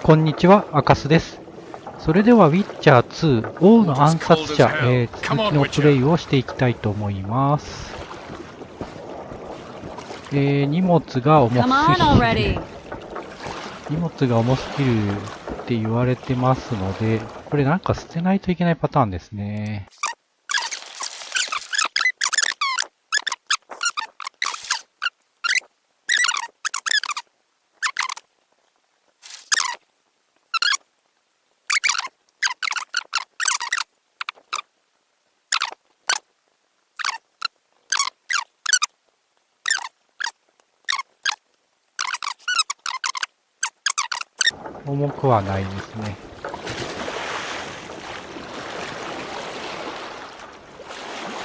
こんにちは、アカスです。それでは、ウィッチャー2、王の暗殺者、続きのプレイをしていきたいと思います。荷物が重すぎる。荷物が重すぎるって言われてますので、これなんか捨てないといけないパターンですね。重くはないですね。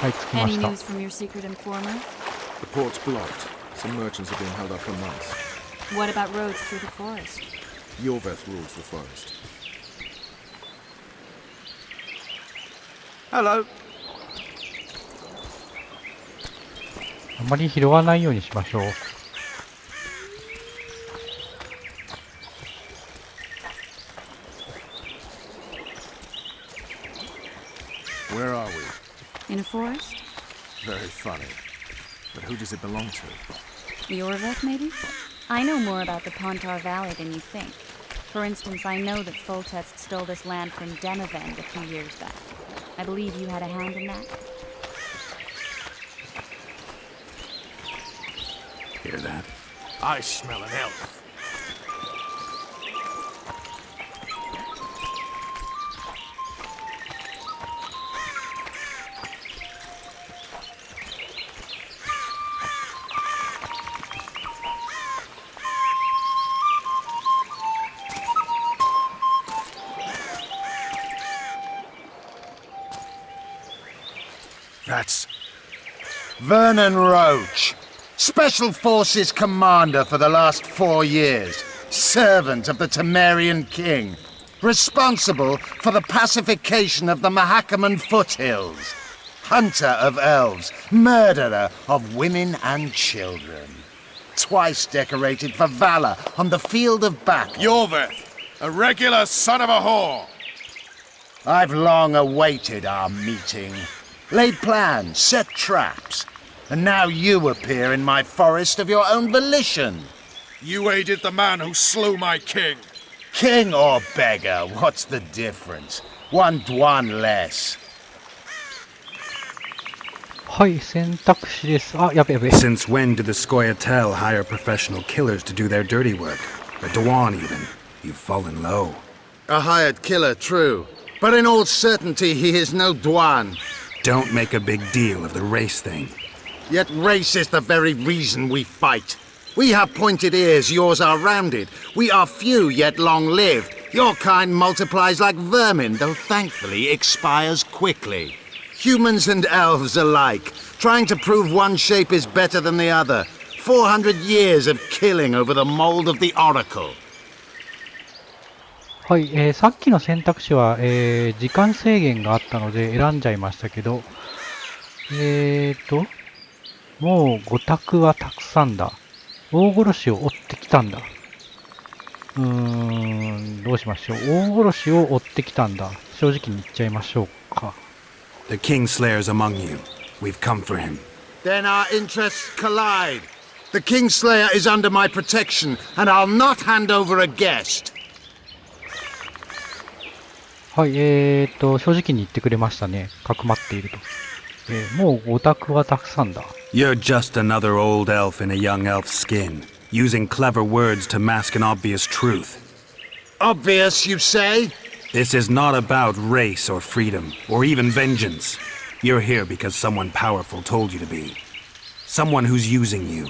はい、着きました。Any news from your secret informer? The port's blocked. Some merchants are being held up for months. What about roads through the forest? Yorveth rules the forest. Hello. あまり拾わないようにしましょう。Where are we? In a forest? Very funny. But who does it belong to? Yorveth, maybe? I know more about the Pontar Valley than you think. For instance, I know that Foltest stole this land from Demavend a few years back. I believe you had a hand in that. Hear that? I smell an elf. That's Vernon Roach, Special Forces Commander for the last 4 years, servant of the Temerian King, responsible for the pacification of the Mahakaman foothills, hunter of elves, murderer of women and children, twice decorated for valor on the field of battle. Yorveth, a regular son of a whore. I've long awaited our meeting. Laid plans, set traps, and now you appear in my forest of your own volition. You aided the man who slew my king. King or beggar, what's the difference? One Dwan less. はい、選択肢です。あ、やべやべ。 Since when did the Scoia'tael hire professional killers to do their dirty work? A Dwan even. You've fallen low. A hired killer, true. But in all certainty, he is no Dwan. Don't make a big deal of the race thing. Yet race is the very reason we fight. We have pointed ears, yours are rounded. We are few, yet long-lived. Your kind multiplies like vermin, though thankfully expires quickly. Humans and elves alike, trying to prove one shape is better than the other. 400 years of killing over the mold of the Oracle. はい、さっきの選択肢は、時間制限があったので選んじゃいましたけど、もう5択はたくさんだ。大殺しを追ってきたんだ。どうしましょう。大殺しを追ってきたんだ。正直に言っちゃいましょうか。The Kingslayer's among you. We've come for him. Then our interests collide. The Kingslayer is under my protection, and I'll not hand over a guest. はい、正直に言ってくれましたね。かくまっていると。もうオタクはたくさんだ。You're just another old elf in a young elf's skin, using clever words to mask an obvious truth. Obvious, you say? This is not about race or freedom, or even vengeance. You're here because someone powerful told you to be. Someone who's using you.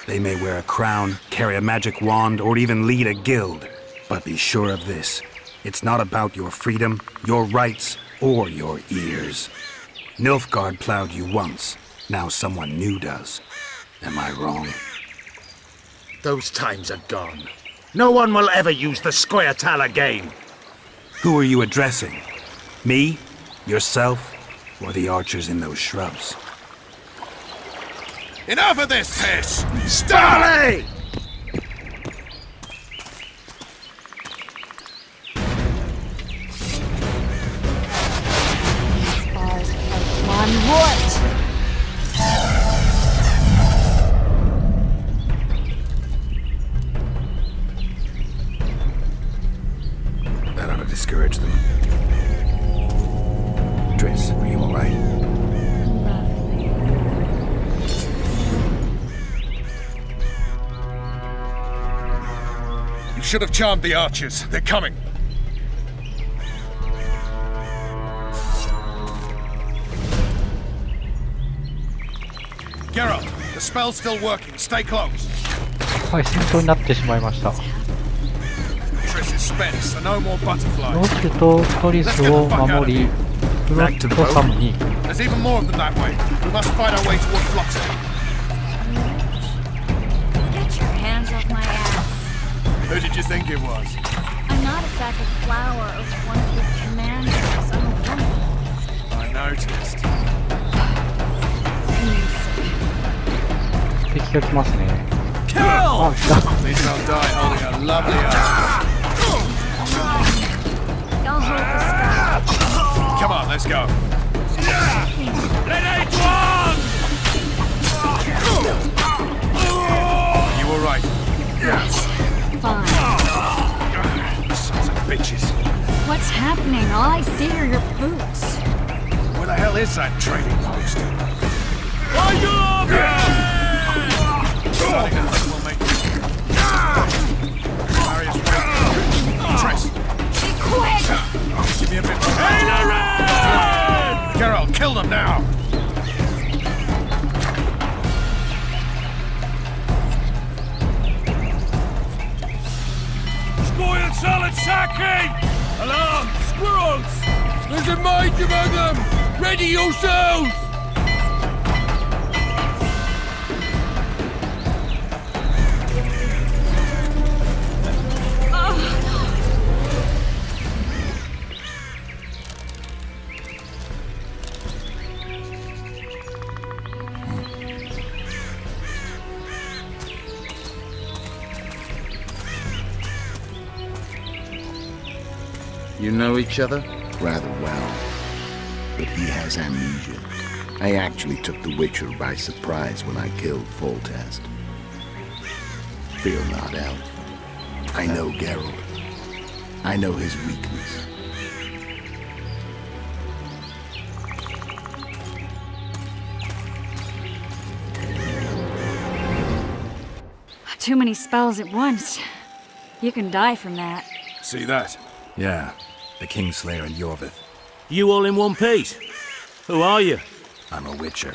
They may wear a crown, carry a magic wand, or even lead a guild. But be sure of this. It's not about your freedom, your rights, or your ears. Nilfgaard plowed you once. Now someone new does. Am I wrong? Those times are gone. No one will ever use the Scoia'tael again. Who are you addressing? Me? Yourself? Or the archers in those shrubs? Enough of this piss! Starley! discourage them. Triss, are you alright? Lovely. You should have charmed the archers. They're coming. Geralt, the spell's still working. Stay close. はい、戦闘になってしまいました。 Triss is spent, so no more ロ butterflies. ッシュとトリスを守り、フロットサムに。 There's even more of them that way. We must fight our way toward Flotsam. Get your hands off my ass. Who did you think it was? I'm not a sack of flour or one of your commanders. I'm a woman. I noticed. 敵が来ますね。 Kill! あ、来た。 At least I'll die holding a lovely ass. I'll hold the sky. Come on, let's go. You all right? Yes. Fine. Sons of bitches. What's happening? All I see are your boots. Where the hell is that trading post? Starting to think we'll make it. Marius, wait. Triss, Be quick! give me a bit more. Geralt, kill them now! Spoiled solid sacking! Alarm! Squirrels! There's a mage among them! Ready yourselves! You know each other? Rather well. But he has amnesia. I actually took the Witcher by surprise when I killed Foltest. Fear not, Elf. I know Geralt. I know his weakness. Too many spells at once. You can die from that. See that? Yeah, the Kingslayer and Yorvith. You all in one piece? Who are you? I'm a Witcher.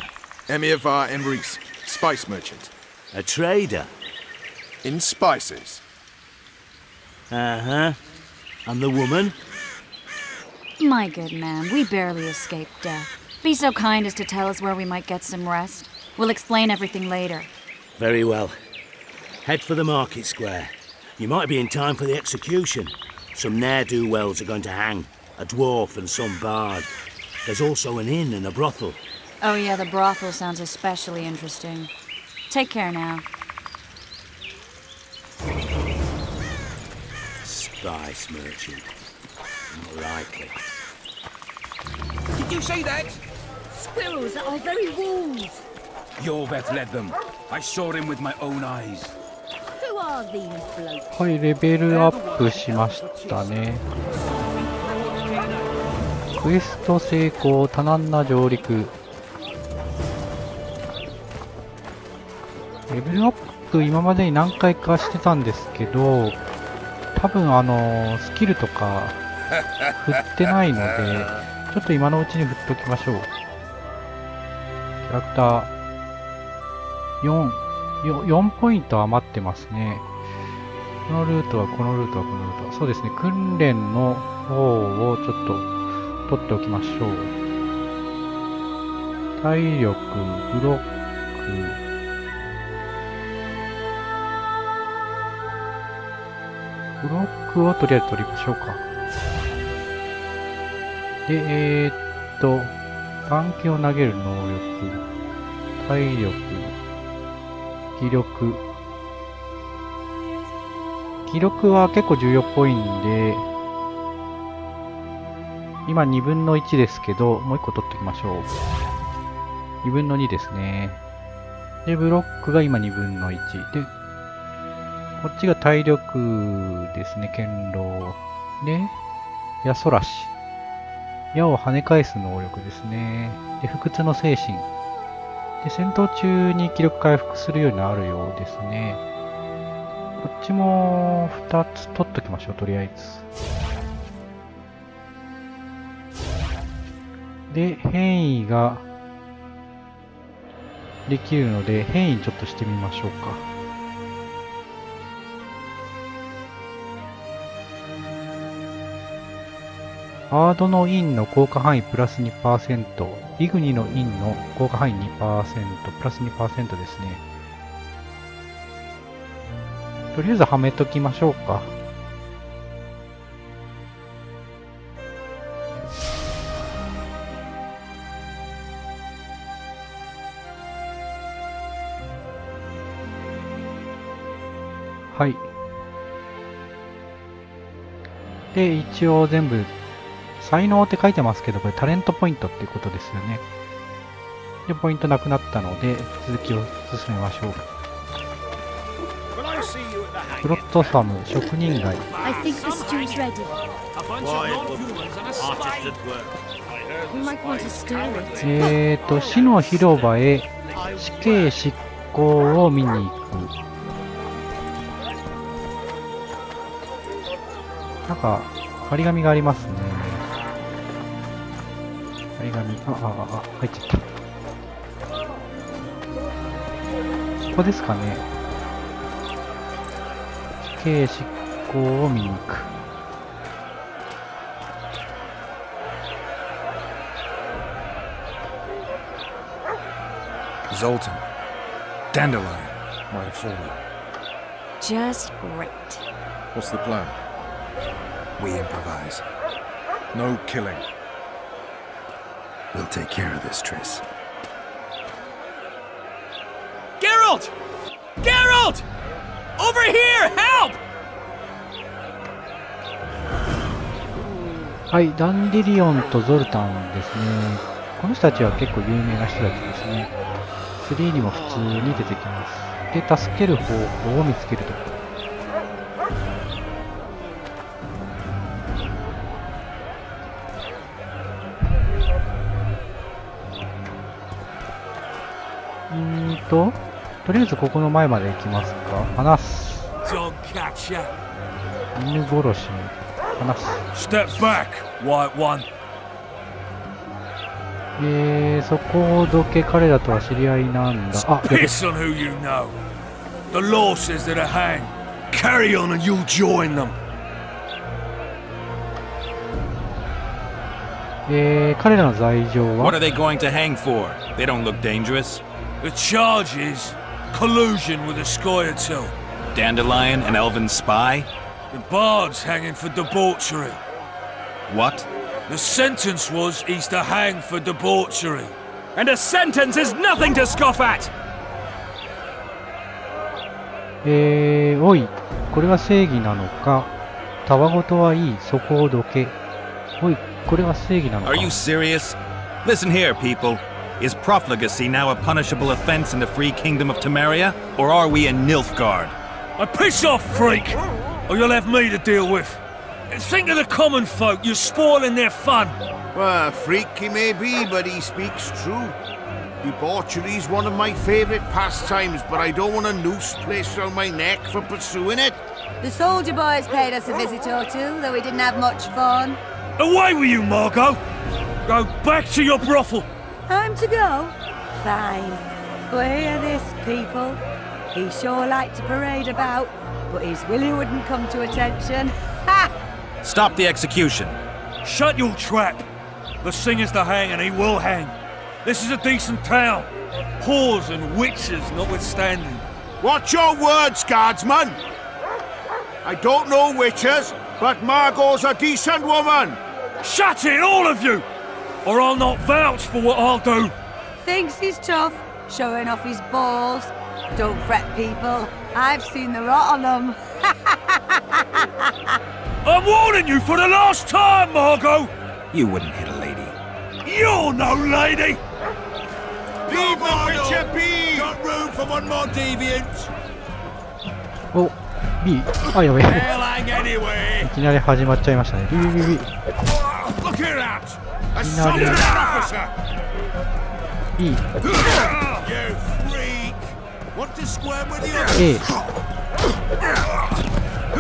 Emir var Emrys, spice merchant. A trader? In spices. Uh-huh. And the woman? My good man, we barely escaped death. Be so kind as to tell us where we might get some rest. We'll explain everything later. Very well. Head for the market square. You might be in time for the execution. Some ne'er-do-wells are going to hang. A dwarf and some bard. There's also an inn and a brothel. Oh yeah, the brothel sounds especially interesting. Take care now. Spice merchant. Not likely. Did you say that? Squirrels at our very walls. Yorveth led them. I saw him with my own eyes. Who are these blokes? はい、レベルアップしましたね。クエスト成功、多難な上陸。レベルアップ今までに何回かしてたんですけど、多分スキルとか振ってないので、ちょっと今のうちに振っときましょう。キャラクター4ポイント余ってますね。このルートはこのルートはこのルート。そうですね、訓練の方をちょっと取っておきましょう。体力、ブロック、ブロックをとりあえず取りましょうか。で、短剣を投げる能力、体力、気力。気力は結構重要っぽいんで、今2分の1ですけど、もう1個取っておきましょう。2分の2ですね。で、ブロックが今2分の1。で、こっちが体力ですね、堅牢。で、矢そらし。矢を跳ね返す能力ですね。で、不屈の精神。で、戦闘中に気力回復するようになるようですね。こっちも2つ取っときましょう、とりあえず。で、変異ができるので、変異ちょっとしてみましょうか。ハードのインの効果範囲プラス 2%、イグニのインの効果範囲 2%、プラス 2% ですね。とりあえずはめときましょうか。はい。で、一応全部才能って書いてますけど、これタレントポイントっていうことですよね。で、ポイントなくなったので、続きを進めましょう。フロットサム、職人街。I think the stew's ready. You might want to stir it. 死の広場へ死刑執行を見に行く。なんか、張り紙がありますね。張り紙、入っちゃった。ここですかね。死刑執行を見に行く。Zoltan. Dandelion. My informer. Just great. What's the plan? We improvise. No killing. We'll take care of this, Triss. Geralt! Geralt! Over here! Help! はい、ダンデリオンとゾルタンですね。この人たちは結構有名な人たちですね。3にも普通に出てきます。で、助ける方法を見つけると。とりあえずここの前まで行きますか。話す。Dog catcher. 犬殺し。話す。Step back, White One. そこをどけ彼らとは知り合いなんだ。あ、やべ。 Piss on who you know. The law says that a hang. Carry on and you'll join them. 彼らの罪状 What は are they going to hang for? They don't look dangerous. The charge is collusion with a Scoia'tael. Dandelion, an elven spy? The bard's hanging for debauchery. What? The sentence was he's to hang for debauchery. And a sentence is nothing to scoff at! おい、これは正義なのか。たわごとはいい、そこをどけ。おい、これは正義なのか。 Are you serious? Listen here, people. Is profligacy now a punishable offense in the free kingdom of Temeria? Or are we in Nilfgaard? Piss off, freak! Or you'll have me to deal with. Think of the common folk, you're spoiling their fun. Well, a freak he may be, but he speaks true. Debauchery's one of my favourite pastimes, but I don't want a noose placed around my neck for pursuing it. The soldier boys paid us a visit or two, though we didn't have much fun. Away with you, Margot! Go back to your brothel. Time to go? Fine. But hear this, people. He sure liked to parade about, but his Willie wouldn't come to attention. Ha! Stop the execution. Shut your trap. The singer's to hang and he will hang. This is a decent town. Whores and witches notwithstanding. Watch your words, guardsman! I don't know witches, but Margot's a decent woman! Shut it, all of you! Or I'll not vouch for what I'll do. Thinks he's tough, showing off his balls. Don't fret, people. I've seen the rot on them. I'm warning you for the last time, Margot! You wouldn't hit a lady. You're no lady! Leave the witcher be! Got room for one more deviant. お、B。あ、やべえ。They'll hang anyway. me! いきなり始まっちゃいましたね。ビビビビ。 Look here, out! A Inari. soldier officer! B。 You freak! Want to square with the others? A。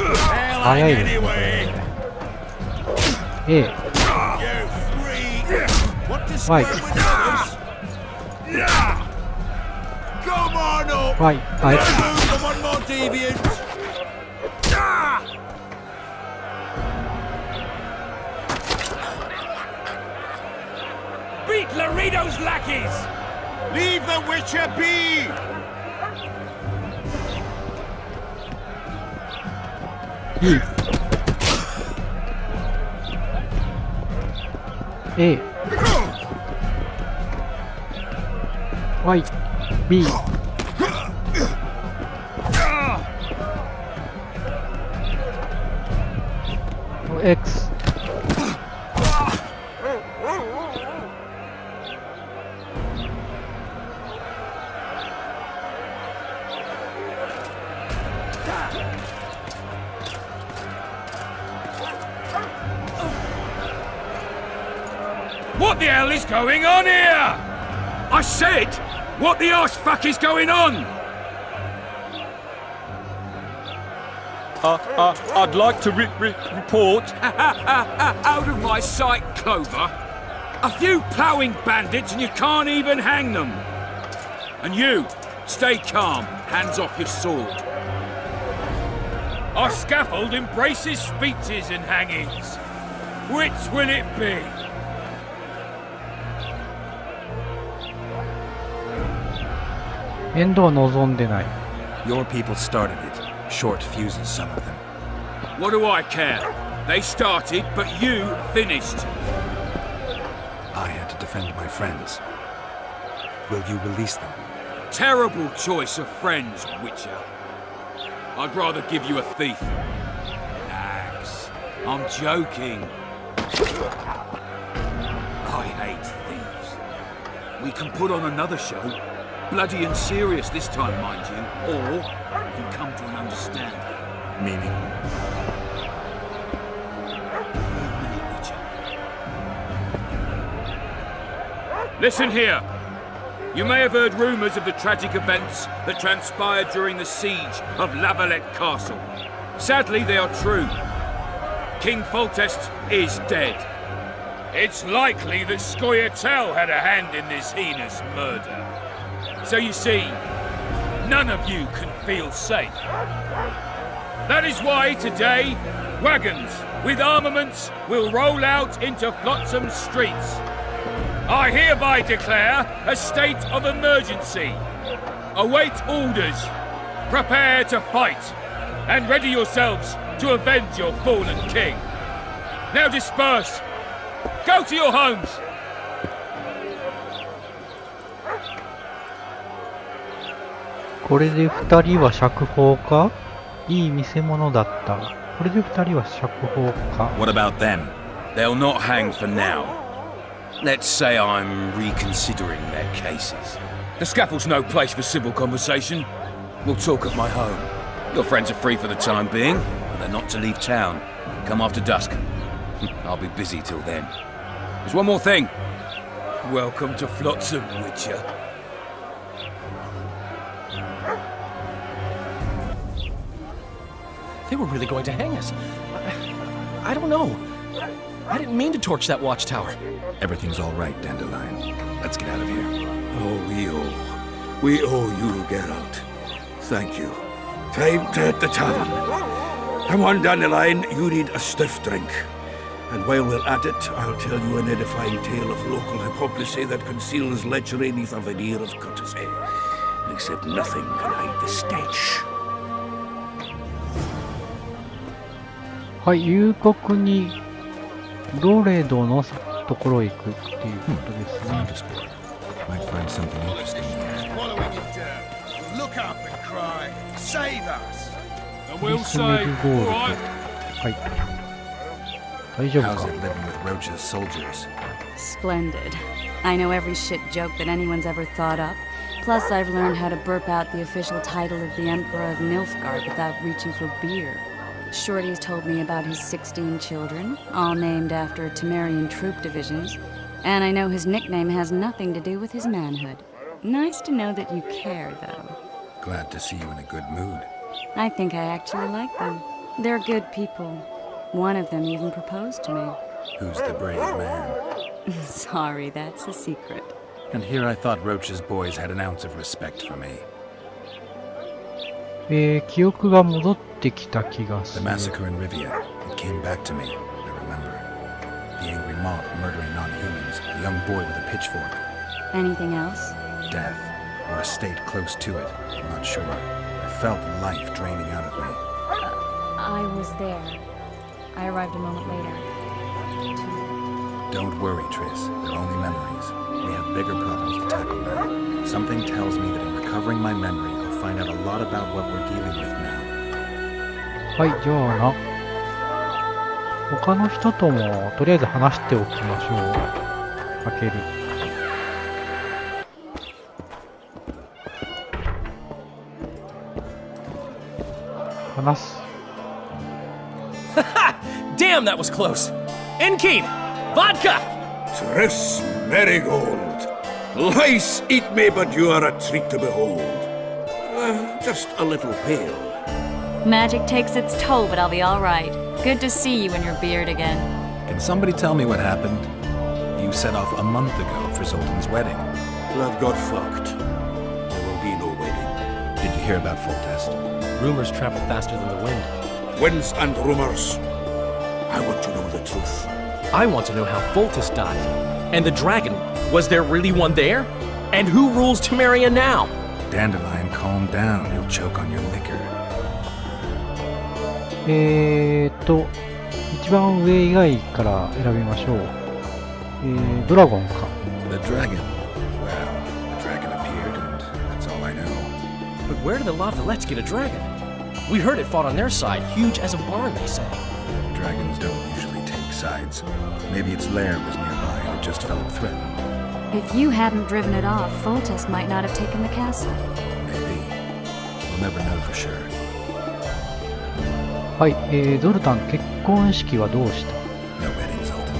Hell 早い ain't ですね。 anyway! A。 You freak! Want to square Right. with the others? Come on up! Y。はい。 Come on, more deviants! Beat Laredo's lackeys! Leave the Witcher be! B。A。Y。B。X。 What the hell is going on here? I said, what the arse fuck is going on? I'd like to report. Out of my sight, Clover. A few ploughing bandits and you can't even hang them. And you, stay calm, hands off your sword. Our scaffold embraces speeches and hangings. Which will it be? End は望んでない。 Your people started it. Short fuses, some of them. What do I care? They started, but you finished. I had to defend my friends. Will you release them? Terrible choice of friends, Witcher. I'd rather give you a thief. Relax. I'm joking. I hate thieves. We can put on another show. Bloody and serious this time, mind you. Or we can come to an understanding. Meaning? Wait a minute, Witcher. Listen here. You may have heard rumours of the tragic events that transpired during the siege of Lavalette Castle. Sadly, they are true. King Foltest is dead. It's likely that Scoia'tael had a hand in this heinous murder. So you see, none of you can feel safe. That is why today, wagons with armaments will roll out into Flotsam streets. I hereby declare a state of emergency. Await orders. Prepare to fight. And ready yourselves to avenge your fallen king. Now disperse. Go to your homes. これで2人は釈放か？いい見せ物だった。これで2人は釈放か。 What about them? They'll not hang for now. Let's say I'm reconsidering their cases. The scaffold's no place for civil conversation. We'll talk at my home. Your friends are free for the time being, but they're not to leave town. Come after dusk. I'll be busy till then. There's one more thing. Welcome to Flotsam, Witcher. They were really going to hang us. I don't know. I didn't mean to torch that watchtower. Everything's all right, Dandelion. Let's get out of here. Oh, we owe you, Geralt. Thank you. Time to hit the tavern. Come on, Dandelion, you need a stiff drink. And while we're at it, I'll tell you an edifying tale of local hypocrisy that conceals lechery neath a veneer of courtesy. Except nothing can hide the stench. はい、夕刻にロレドのところへ行くっていうことですね。Might find something interesting here. Following it down. Look up and cry, save us! And リ we'll スメ say, ルゴールド。 alright. はい。大丈夫 How's か？ it living with Roach's soldiers? Splendid. I know every shit joke that anyone's ever thought up. Plus, I've learned how to burp out the official title of the Emperor of Nilfgaard without reaching for beer. Shorty's told me about his 16 children, all named after Temerian troop divisions, and I know his nickname has nothing to do with his manhood. Nice to know that you care, though. Glad to see you in a good mood. I think I actually like them. They're good people. One of them even proposed to me. Who's the brave man? Sorry, that's a secret. And here I thought Roach's boys had an ounce of respect for me. 記憶が戻ってきた気がす The る。 massacre in Rivia, it came back to me, I remember. The angry mob murdering non-humans, a young boy with a pitchfork. Anything else? Death, or a state close to it, I'm not sure. I felt life draining out of me. I was there. I arrived a moment later. Don't worry, Triss. They're only memories. We have bigger problems to tackle now. Something tells me that in recovering my memory, I'll find out a lot about what we're dealing with now. はい、じゃあな。他の人ともとりあえず話しておきましょう。開ける。話す。Damn, that was close. Innkeep! Vodka! Triss Marigold. Lice eat me, but you are a treat to behold. Just a little pale. Magic takes its toll, but I'll be all right. Good to see you in your beard again. Can somebody tell me what happened? You set off a month ago for Zoltan's wedding. Love got fucked. There will be no wedding. Did you hear about Foltest? Rumors travel faster than the wind. Winds and rumors. I want to know the truth. I want to know how Foltest died. And the dragon, was there really one there? And who rules Temeria now? Dandelion, calm down. You'll choke on your liquor. 一番上以外から選びましょう。ドラゴンか。The dragon. Well, the dragon appeared, and that's all I know. But where did the Lavalettes get a dragon? We heard it fought on their side, huge as a barn, they say. Dragons don't usually take sides. Maybe its lair was nearby and it just felt threatened. If you hadn't driven it off, Foltest might not have taken the castle. Maybe. We'll never know for sure. はい、ゾルタン、結婚式はどうした？ No wedding, Zoltan.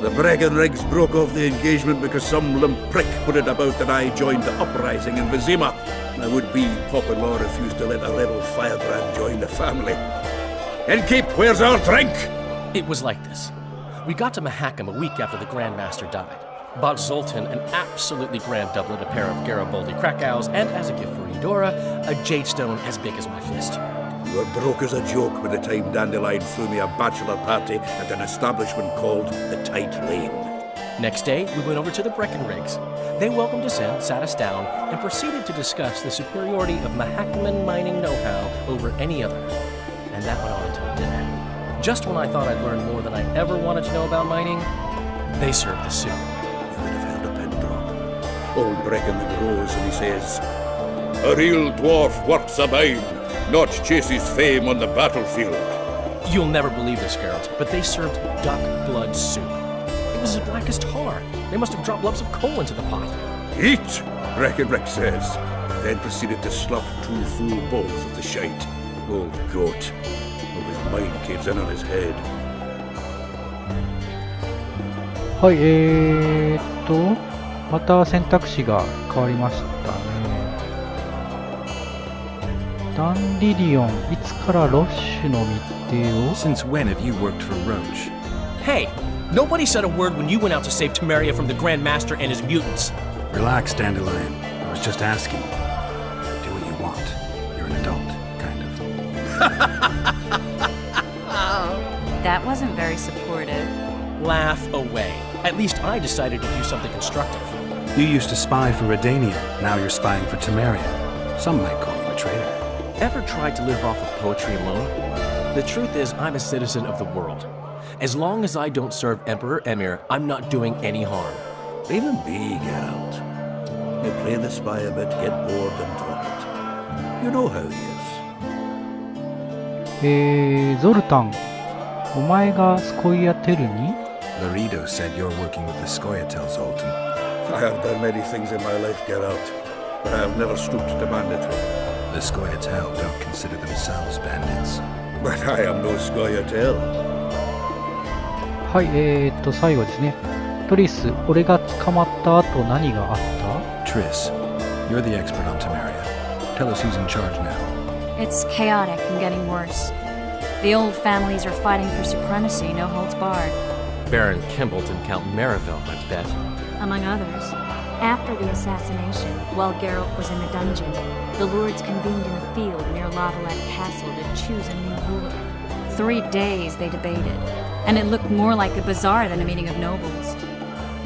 The Breckenrigs broke off the engagement because some limp prick put it about that I joined the uprising in Vizima. I would be Papa-in-law refused to let a rebel firebrand join the family. Innkeep, where's our drink? It was like this. We got to Mahakam a week after the Grand Master died. Bought Zoltan an absolutely grand doublet, a pair of Garibaldi Krakows, and as a gift for Eudora, a jade stone as big as my fist. You were broke as a joke by the time Dandelion threw me a bachelor party at an establishment called the Tight Lane. Next day, we went over to the Breckenrigs. They welcomed us in, sat us down, and proceeded to discuss the superiority of Mahakaman mining know-how over any other. And that went on until dinner. Just when I thought I'd learned more than I ever wanted to know about mining, they served the soup. You would have held a pin drop. Old Breckenrig rose and he says, "A real dwarf works a mine, not chases fame on the battlefield." You'll never believe this, Geralt, but they served duck blood soup. It was as black as tar. They must have dropped lumps of coal into the pot. Eat, Breckenrig says, then proceeded to slop 2 full bowls of the shite. Old goat. Hope his mind caves in on his head. はい、また選択肢が変わりましたね。ダンリリオン、いつからロッシュの密偵を？ Since when have you worked for Roach? Hey, nobody said a word when you went out to save Temeria from the Grand Master and his mutants. Relax, Dandelion. I was just asking. Do what you want. You're an adult, kind of. That wasn't very supportive. Laugh away. At least I decided to do something constructive. You used to spy for Redania. Now you're spying for Temeria. Some might call you a traitor. Ever tried to live off of poetry alone? The truth is, I'm a citizen of the world. As long as I don't serve Emperor Emir, I'm not doing any harm. Even me, Geralt. You play the spy a bit, get bored and drop it. You know how he is. ゾルタン、お前がスコイアテルに？ Laredo said you're working with the Scoia'tael, Zoltan. I have done many things in my life, Geralt, but I have never stooped to banditry. The Scoia'tael don't consider themselves bandits. But I am no scoia'tail. はい、最後ですね。トリス、俺が捕まった後何があった？ Triss, you're the expert on Temeria. Tell us who's in charge now. It's chaotic and getting worse. The old families are fighting for supremacy, no holds barred. Baron Kimbolt and Count Merivale, I bet. Among others. After the assassination, while Geralt was in the dungeon, the lords convened in a field near Lavalette Castle to choose a new ruler. 3 days they debated, and it looked more like a bazaar than a meeting of nobles.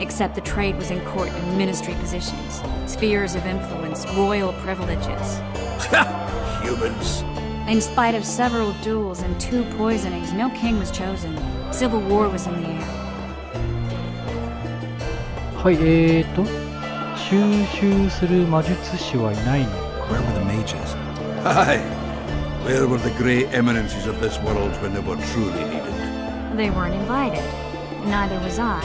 Except the trade was in court and ministry positions, spheres of influence, royal privileges. Humans. In spite of several duels and 2 poisonings, no king was chosen. Civil war was in the air. はい、収集する魔術師はいないの？ Where were the mages? Aye. Where were the grey eminences of this world when they were truly needed? They weren't invited. Neither was I.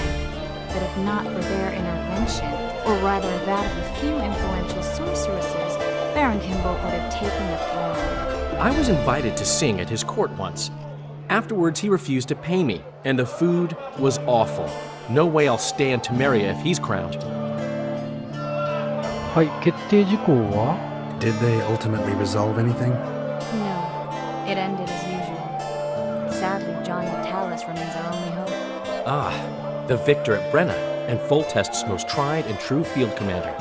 But if not for their intervention, or rather that of a few influential sorceresses, Baron Kimbolt would have taken the throne. I was invited to sing at his court once. Afterwards, he refused to pay me, and the food was awful. No way I'll stay in Temeria if he's crowned. はい、決定事項は？ Did they ultimately resolve anything? No, it ended as usual. Sadly, John Natalis remains our only hope. Ah, the victor at Brenna, and Foltest's most tried and true field commander.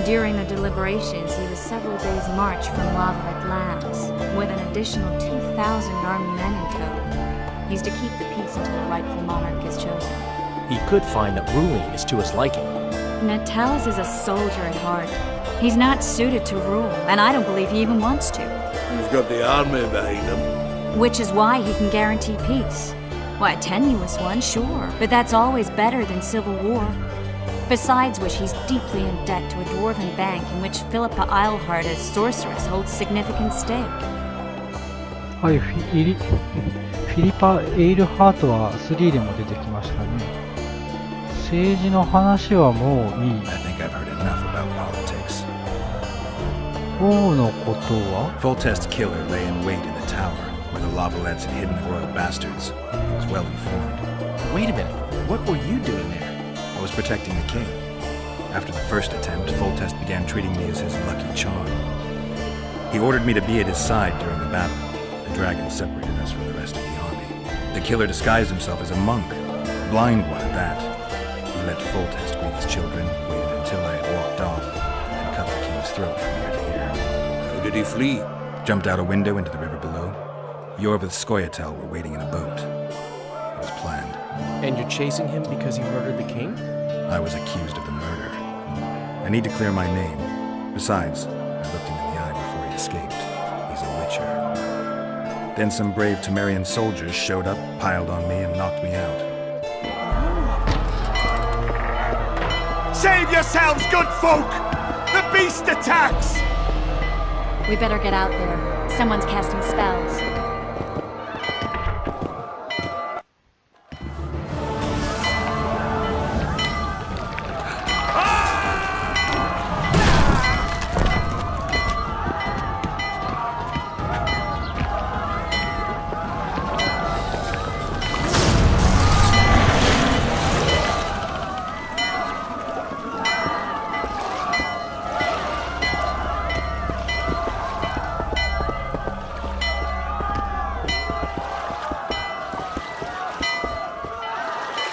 During the deliberations, he was several days' march from Lavalette Lands, with an additional 2,000 armed men in tow. He's to keep the peace until a rightful monarch is chosen. He could find that ruling is to his liking. Natalis is a soldier at heart. He's not suited to rule, and I don't believe he even wants to. He's got the army behind him. Which is why he can guarantee peace. Why, a tenuous one, sure, but that's always better than civil war. Besides which, he's deeply in debt to a dwarven bank in which Philippa Eilhart, as sorceress, holds significant stake. はい、フィリパ・エイルハートは3でも出てきましたね。政治の話はもういい。 I think I've heard enough about politics. 王のことは？ Foltest's killer lay in wait in the tower, where the Lavalettes had hidden the royal bastards. He was well informed. Wait a minute, what were you doing there? I was protecting the king. After the first attempt, Foltest began treating me as his lucky charm. He ordered me to be at his side during the battle. The dragon separated us from the rest of the army. The killer disguised himself as a monk, a blind one at that. He let Foltest greet his children, waited until I had walked off, and cut the king's throat from ear to ear. How did he flee? Jumped out a window into the river below. Yor with Scoia'tael were waiting in a boat. It was planned. And you're chasing him because he murdered the king? I was accused of the murder. I need to clear my name. Besides, I looked him in the eye before he escaped. He's a witcher. Then some brave Temerian soldiers showed up, piled on me, and knocked me out. Save yourselves, good folk! The beast attacks! We better get out there. Someone's casting spells.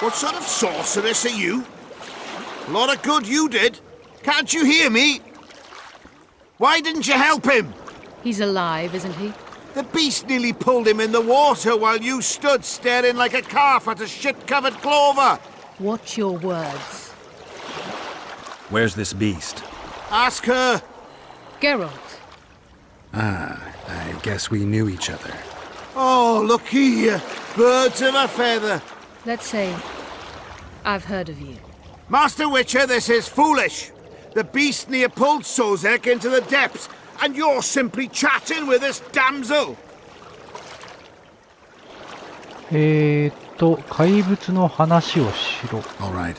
What sort of sorceress are you? A lot of good you did. Can't you hear me? Why didn't you help him? He's alive, isn't he? The beast nearly pulled him in the water while you stood staring like a calf at a shit-covered clover. Watch your words. Where's this beast? Ask her. Geralt. Ah, I guess we knew each other. Oh, look here. Birds of a feather. Let's say I've heard of you. Master Witcher, this is foolish. The beast near pulled Sozek into the depths, and you're simply chatting with this damsel. 怪物の話をしろ。 All right.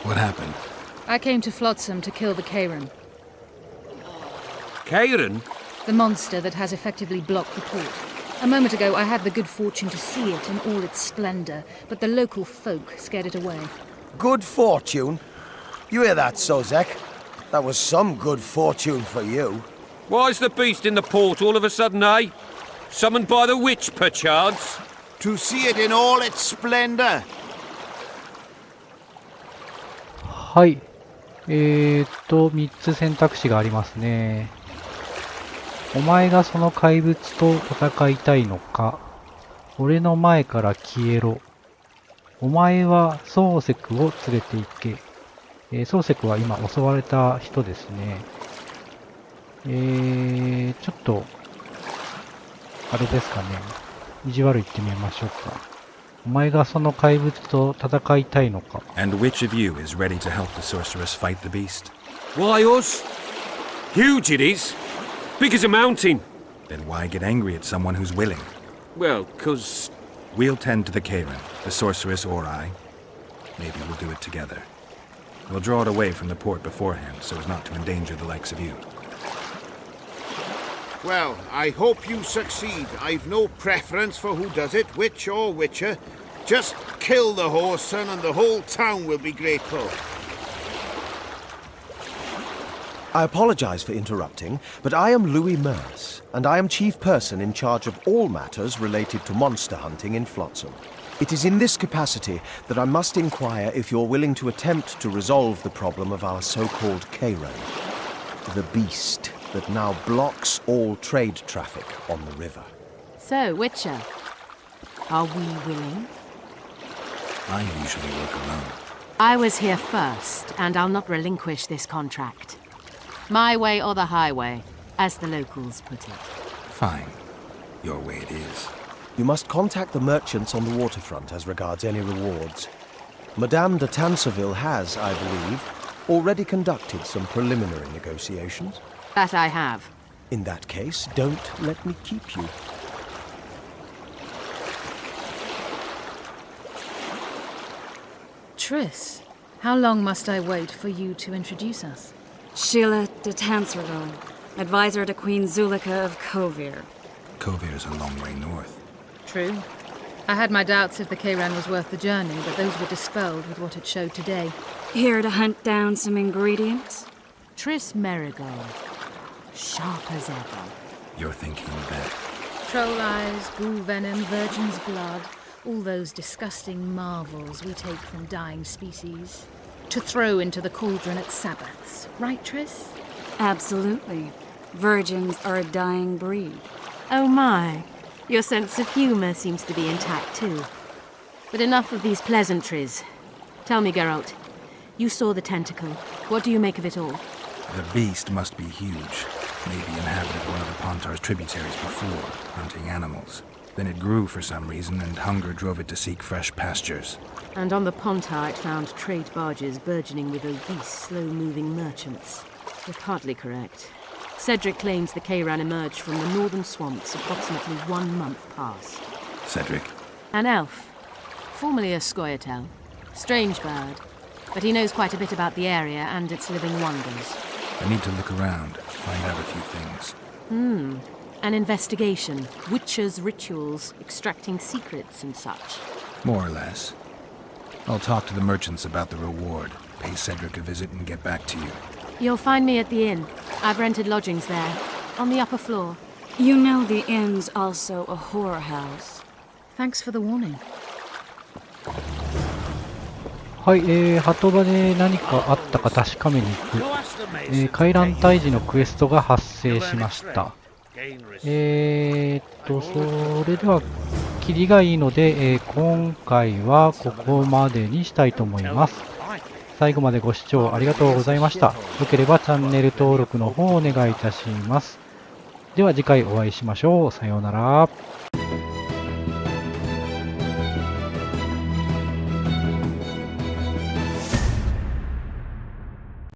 What happened? I came to Flotsam to kill the Kairan, Kairan? the monster that has effectively blocked the port. A moment ago, I had the good fortune to see it in all its splendor, but the local folk scared it away. Good fortune? You hear that, Sozek? That was some good fortune for you. Why's the beast in the port all of a sudden, eh? Summoned by the witch, perchance? To see it in all its splendor. はい。3つ選択肢がありますね。お前がその怪物と戦いたいのか。俺の前から消えろ。お前は漱石を連れて行け。漱石は今襲われた人ですね。ちょっと、あれですかね。意地悪言ってみましょうか。お前がその怪物と戦いたいのか。And which of you is ready to help the sorceress fight the beast? Why us? Huge it is. Big as a mountain. Then why get angry at someone who's willing? Well, 'cause... We'll tend to the Karen, the sorceress or I. Maybe we'll do it together. We'll draw it away from the port beforehand so as not to endanger the likes of you. Well, I hope you succeed. I've no preference for who does it, witch or witcher. Just kill the whoreson and the whole town will be grateful. I apologize for interrupting, but I am Louis Merce, and I am chief person in charge of all matters related to monster hunting in Flotsam. It is in this capacity that I must inquire if you're willing to attempt to resolve the problem of our so-called Karen, the beast that now blocks all trade traffic on the river. So, Witcher, are we willing? I usually work alone. I was here first, and I'll not relinquish this contract. My way or the highway, as the locals put it. Fine. Your way it is. You must contact the merchants on the waterfront as regards any rewards. Madame de Tanseville has, I believe, already conducted some preliminary negotiations. That I have. In that case, don't let me keep you. Triss, how long must I wait for you to introduce us? Sheila de Tanseville, advisor to Queen Zulika of Kovir. Kovir's a long way north. True. I had my doubts if the Kayran was worth the journey, but those were dispelled with what it showed today. Here to hunt down some ingredients? Triss Merigold. Sharp as ever. You're thinking that... Troll eyes, ghoul venom, virgin's blood, all those disgusting marvels we take from dying species. To throw into the cauldron at Sabbaths. Right, Triss? Absolutely. Virgins are a dying breed. Oh my. Your sense of humor seems to be intact too. But enough of these pleasantries. Tell me, Geralt. You saw the tentacle. What do you make of it all? The beast must be huge. Maybe inhabited one of the Pontar's tributaries before, hunting animals. Then it grew for some reason, and hunger drove it to seek fresh pastures. And on the Pontar it found trade barges burgeoning with obese, slow-moving merchants. You're partly correct. Cedric claims the Kayran emerged from the northern swamps approximately 1 month past. Cedric? An elf. Formerly a Scoia'tael. Strange bird. But he knows quite a bit about the area and its living wonders. I need to look around, find out a few things. An investigation. Witchers' rituals, extracting secrets and such. More or less. I'll talk to the merchants about the reward, pay Cedric a visit and get back to you. You'll find me at the inn. I've rented lodgings there, on the upper floor. You know the inn's also a horror house. Thanks for the warning. はい、鳩場で何かあったか確かめに行く。回覧退治のクエストが発生しました。それでは、キリがいいので、今回はここまでにしたいと思います。最後までご視聴ありがとうございました。よければチャンネル登録の方をお願いいたします。では次回お会いしましょう。さようなら。